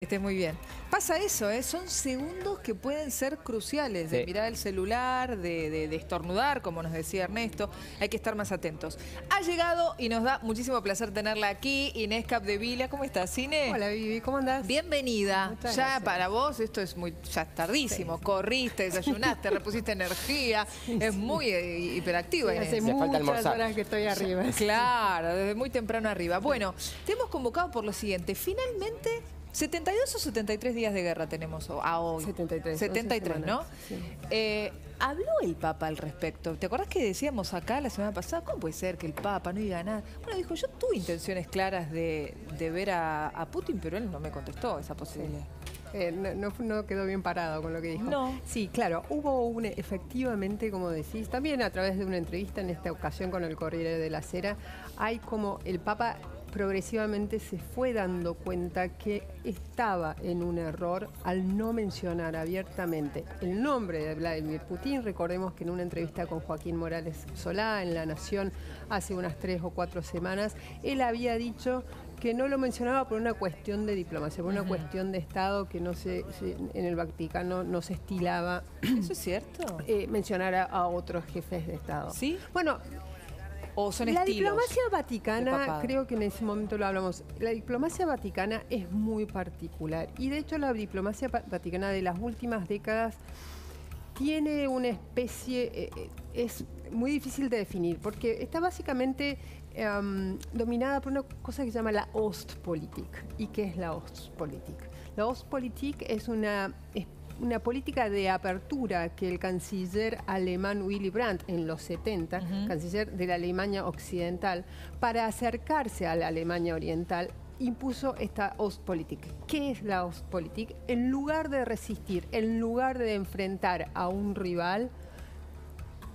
Estés muy bien. Pasa eso, son segundos que pueden ser cruciales, de mirar el celular, de estornudar, como nos decía Ernesto. Hay que estar más atentos. Ha llegado y nos da muchísimo placer tenerla aquí, Inés Capdevila. ¿Cómo estás, Inés? Hola, Vivi, ¿cómo andás? Bienvenida. Muchas ya gracias. para vos esto es ya es tardísimo. Sí. Corriste, desayunaste, repusiste energía. Sí, es muy hiperactiva, Inés. Hace muchas horas que estoy arriba. Claro, desde muy temprano arriba. Bueno, te hemos convocado por lo siguiente. Finalmente... 72 o 73 días de guerra tenemos a hoy. 73. 73, ¿no? Sí. Habló el Papa al respecto. ¿Te acordás que decíamos acá la semana pasada? ¿Cómo puede ser que el Papa no diga nada? Bueno, dijo, yo tuve intenciones claras de ver a Putin, pero él no me contestó esa posibilidad. No quedó bien parado con lo que dijo. No. Sí, claro, hubo efectivamente, como decís, también a través de una entrevista en esta ocasión con el Corriere della Sera, hay como el Papa progresivamente se fue dando cuenta que estaba en un error al no mencionar abiertamente el nombre de Vladimir Putin. Recordemos que en una entrevista con Joaquín Morales Solá en La Nación hace unas 3 o 4 semanas, él había dicho que no lo mencionaba por una cuestión de diplomacia, por una cuestión de Estado que no en el Vaticano no se estilaba. ¿Eso es cierto? Mencionar a otros jefes de Estado. ¿Sí? Bueno, ¿o son la estilos diplomacia vaticana, creo que en ese momento lo hablamos, la diplomacia vaticana es muy particular y de hecho la diplomacia vaticana de las últimas décadas tiene una especie, es muy difícil de definir porque está básicamente dominada por una cosa que se llama la Ostpolitik. ¿Y qué es la Ostpolitik? La Ostpolitik es una política de apertura que el canciller alemán Willy Brandt en los 70, canciller de la Alemania occidental, para acercarse a la Alemania oriental, impuso esta Ostpolitik. ¿Qué es la Ostpolitik? En lugar de resistir, en lugar de enfrentar a un rival,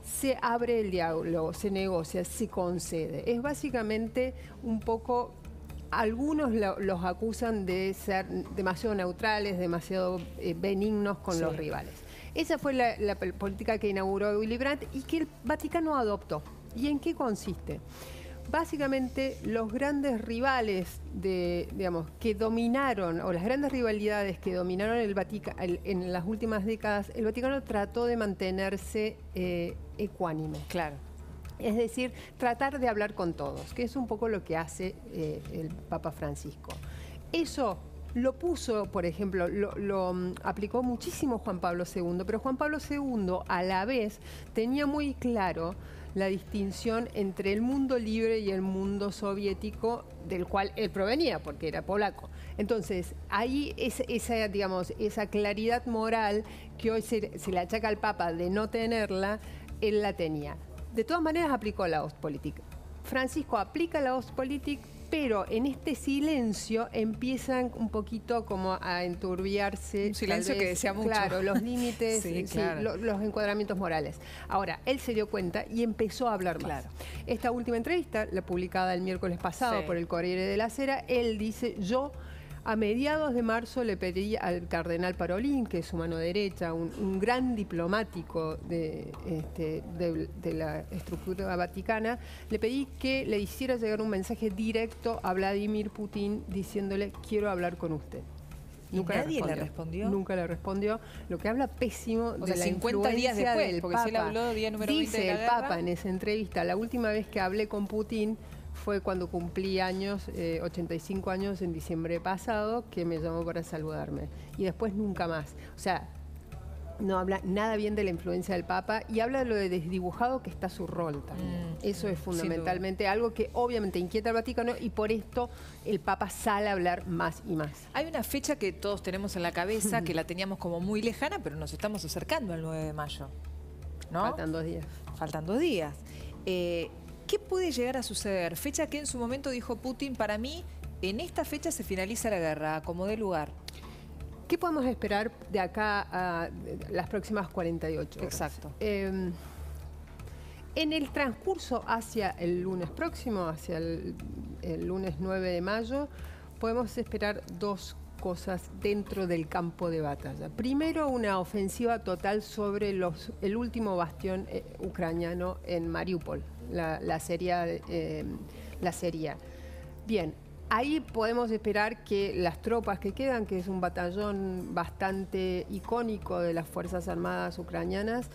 se abre el diálogo, se negocia, se concede. Es básicamente un poco... Algunos los acusan de ser demasiado neutrales, demasiado benignos con los rivales. Esa fue la política que inauguró Willy Brandt y que el Vaticano adoptó. ¿Y en qué consiste? Básicamente, los grandes rivales que dominaron, o las grandes rivalidades que dominaron el Vaticano en las últimas décadas, el Vaticano trató de mantenerse ecuánime. Claro. Es decir, tratar de hablar con todos, que es un poco lo que hace el Papa Francisco. Eso lo puso, por ejemplo, lo aplicó muchísimo Juan Pablo II, pero Juan Pablo II a la vez tenía muy claro la distinción entre el mundo libre y el mundo soviético del cual él provenía, porque era polaco. Entonces, ahí esa claridad moral que hoy se le achaca al Papa de no tenerla, él la tenía. De todas maneras aplicó la Ostpolitik. Francisco aplica la Ostpolitik, pero en este silencio empiezan un poquito como a enturbiarse. Un silencio que decía mucho. Claro, los límites, claro. los encuadramientos morales. Ahora, él se dio cuenta y empezó a hablar más. Esta última entrevista, la publicada el miércoles pasado por el Corriere della Sera, él dice, yo... A mediados de marzo le pedí al cardenal Parolin, que es su mano derecha, un gran diplomático de la estructura vaticana, le pedí que le hiciera llegar un mensaje directo a Vladimir Putin diciéndole, quiero hablar con usted. ¿Nadie le respondió? Nunca le respondió, lo que habla pésimo de la 50 días después, del porque Papa. si él habló día número 20 de la Dice el Papa en esa entrevista, la última vez que hablé con Putin fue cuando cumplí 85 años en diciembre pasado, que me llamó para saludarme. Y después nunca más. O sea, no habla nada bien de la influencia del Papa y habla de lo de desdibujado que está su rol también. Eso es fundamentalmente algo que obviamente inquieta al Vaticano y por esto el Papa sale a hablar más y más. Hay una fecha que todos tenemos en la cabeza, que la teníamos como muy lejana, pero nos estamos acercando al 9 de mayo. ¿No? Faltan 2 días. Faltan 2 días. ¿Qué puede llegar a suceder? Fecha que en su momento dijo Putin, para mí, en esta fecha se finaliza la guerra, como de lugar. ¿Qué podemos esperar de acá a las próximas 48 horas? Exacto. En el transcurso hacia el lunes próximo, hacia el lunes 9 de mayo, podemos esperar 2 cosas dentro del campo de batalla. Primero, una ofensiva total sobre el último bastión ucraniano en Mariupol, la Seria. Bien, Ahí podemos esperar que las tropas que quedan, que es un batallón bastante icónico de las Fuerzas Armadas ucranianas,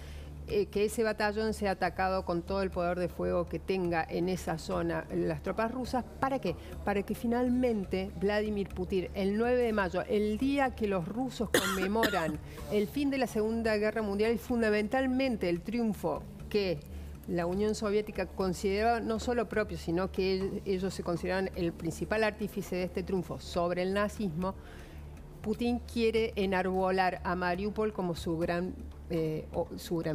que ese batallón sea atacado con todo el poder de fuego que tenga en esa zona las tropas rusas. ¿Para qué? Para que finalmente Vladimir Putin, el 9 de mayo, el día que los rusos conmemoran el fin de la Segunda Guerra Mundial y fundamentalmente el triunfo que la Unión Soviética consideraba no solo propio, sino que ellos se consideraban el principal artífice de este triunfo sobre el nazismo, Putin quiere enarbolar a Mariupol como su gran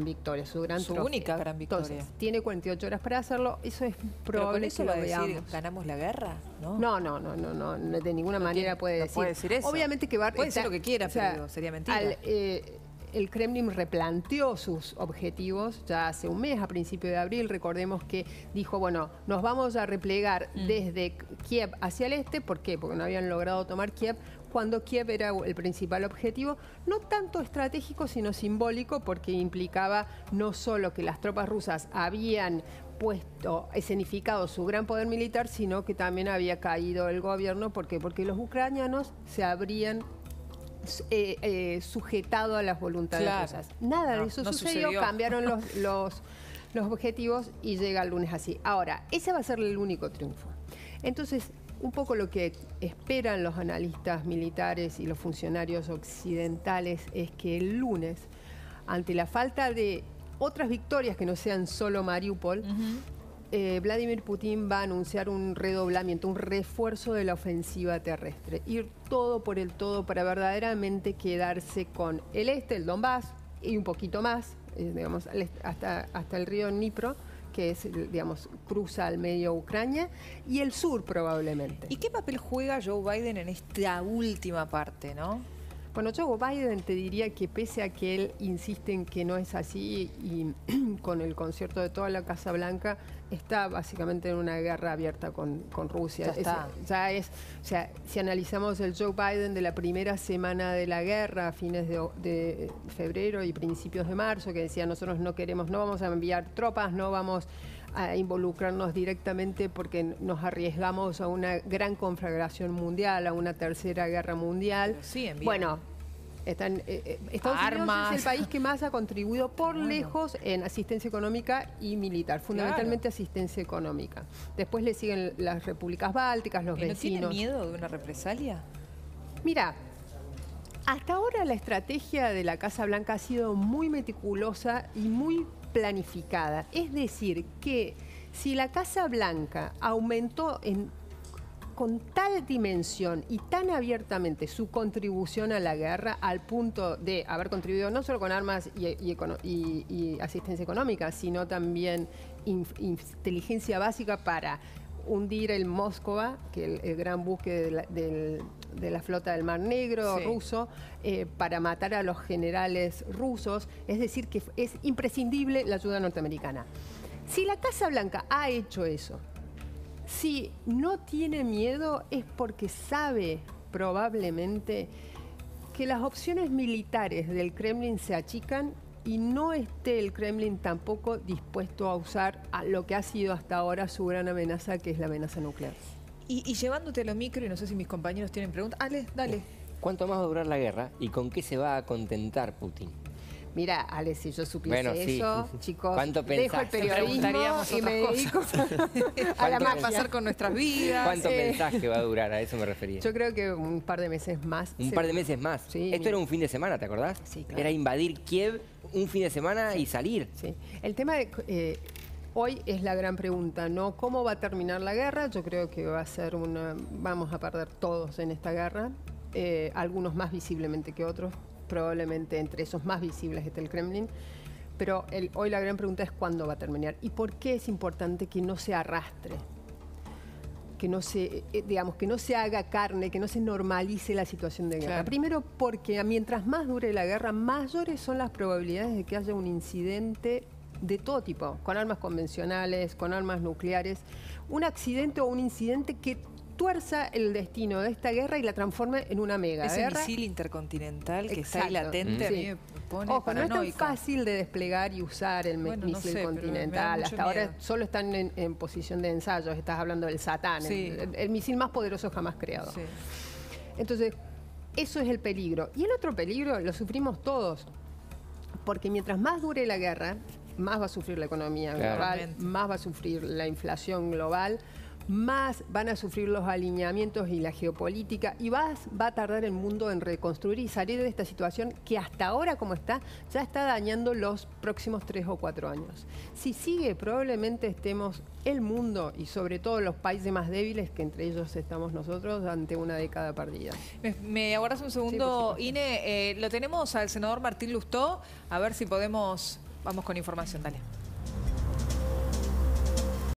victoria, su única gran victoria. Entonces, tiene 48 horas para hacerlo, eso es probable que lo veamos. ¿Ganamos la guerra? No, de ninguna manera puede decir. Puede decir eso. Obviamente que puede decir lo que quiera, pero sería mentira. El Kremlin replanteó sus objetivos ya hace un mes, a principios de abril. Recordemos que dijo, bueno, nos vamos a replegar desde Kiev hacia el este. ¿Por qué? Porque no habían logrado tomar Kiev, cuando Kiev era el principal objetivo, no tanto estratégico, sino porque implicaba no solo que las tropas rusas habían escenificado su gran poder militar, sino que también había caído el gobierno. ¿Por qué? Porque los ucranianos se habrían sujetado a las voluntades rusas. Nada de eso sucedió. Cambiaron los objetivos y llega el lunes así. Ahora, ese va a ser el único triunfo. Entonces, un poco lo que esperan los analistas militares y los funcionarios occidentales es que el lunes, ante la falta de otras victorias que no sean solo Mariupol, Vladimir Putin va a anunciar un redoblamiento, un refuerzo de la ofensiva terrestre. Ir todo por el todo para verdaderamente quedarse con el este, el Donbass, y un poquito más, digamos, hasta el río Dnipro, que es, digamos, cruza al medio Ucrania, y el sur probablemente. ¿Y qué papel juega Joe Biden en esta última parte, no? Bueno, Joe Biden te diría que pese a que él insiste en que no es así y con el concierto de toda la Casa Blanca, está básicamente en una guerra abierta con Rusia. O sea, si analizamos el Joe Biden de la primera semana de la guerra, a fines de febrero y principios de marzo, que decía nosotros no vamos a enviar tropas, no vamos a involucrarnos directamente porque nos arriesgamos a una gran conflagración mundial, a una tercera guerra mundial. Sí, bueno, Estados Unidos es el país que más ha contribuido por lejos en asistencia económica y militar, fundamentalmente asistencia económica. Después le siguen las repúblicas bálticas, los vecinos. ¿No tiene miedo de una represalia? Mira, hasta ahora la estrategia de la Casa Blanca ha sido muy meticulosa y muy planificada. Es decir, que si la Casa Blanca aumentó con tal dimensión y tan abiertamente su contribución a la guerra, al punto de haber contribuido no solo con armas y asistencia económica, sino también inteligencia básica para hundir el Moskva, que el gran buque de la flota del Mar Negro ruso, para matar a los generales rusos. Es decir, que es imprescindible la ayuda norteamericana. Si la Casa Blanca ha hecho eso, si no tiene miedo, es porque sabe probablemente que las opciones militares del Kremlin se achican y no esté el Kremlin tampoco dispuesto a usar a lo que ha sido hasta ahora su gran amenaza, que es la amenaza nuclear. Y llevándote a lo micro, y no sé si mis compañeros tienen preguntas. Dale. ¿Cuánto más va a durar la guerra y con qué se va a contentar Putin? Mira, Ale, si yo supiese eso, chicos, ¿cuánto pensás? dejo el periodismo y me dedico a la magia. Pasar con nuestras vidas. ¿Cuánto pensás que va a durar? A eso me refería. Yo creo que un par de meses más. ¿Un par de meses más? Sí. Esto era un fin de semana, ¿te acordás? Sí, claro. Era invadir Kiev un fin de semana y salir. Sí. El tema de hoy es la gran pregunta, ¿no? ¿Cómo va a terminar la guerra? Yo creo que va a ser vamos a perder todos en esta guerra, algunos más visiblemente que otros. Probablemente entre esos más visibles está el Kremlin, pero hoy la gran pregunta es cuándo va a terminar y por qué es importante que no se arrastre, que no se haga carne, que no se normalice la situación de guerra. Claro. Primero porque mientras más dure la guerra, mayores son las probabilidades de que haya un incidente de todo tipo, con armas convencionales, con armas nucleares, un accidente o un incidente que tuerza el destino de esta guerra y la transforme en una mega Ese guerra. misil intercontinental que está ahí Exacto. latente, a mí Sí. me pone Ojo, paranoica. no es tan fácil de desplegar y usar el Bueno, no misil sé, pero me da continental. mucho Hasta ahora miedo. solo están en posición de ensayos. Estás hablando del Satán, Sí. el misil más poderoso jamás creado. Sí. Entonces, eso es el peligro. Y el otro peligro lo sufrimos todos. Porque mientras más dure la guerra, más va a sufrir la economía global, Claramente. más va a sufrir la inflación global, más van a sufrir los alineamientos y la geopolítica, y va a tardar el mundo en reconstruir y salir de esta situación que hasta ahora, como está, ya está dañando los próximos 3 o 4 años. Si sigue, probablemente estemos el mundo y sobre todo los países más débiles, que entre ellos estamos nosotros, ante una década perdida. ¿Me aguardas un segundo, Sí, por supuesto. Ine? Lo tenemos al senador Martín Lustó, a ver si podemos... Vamos con información, dale.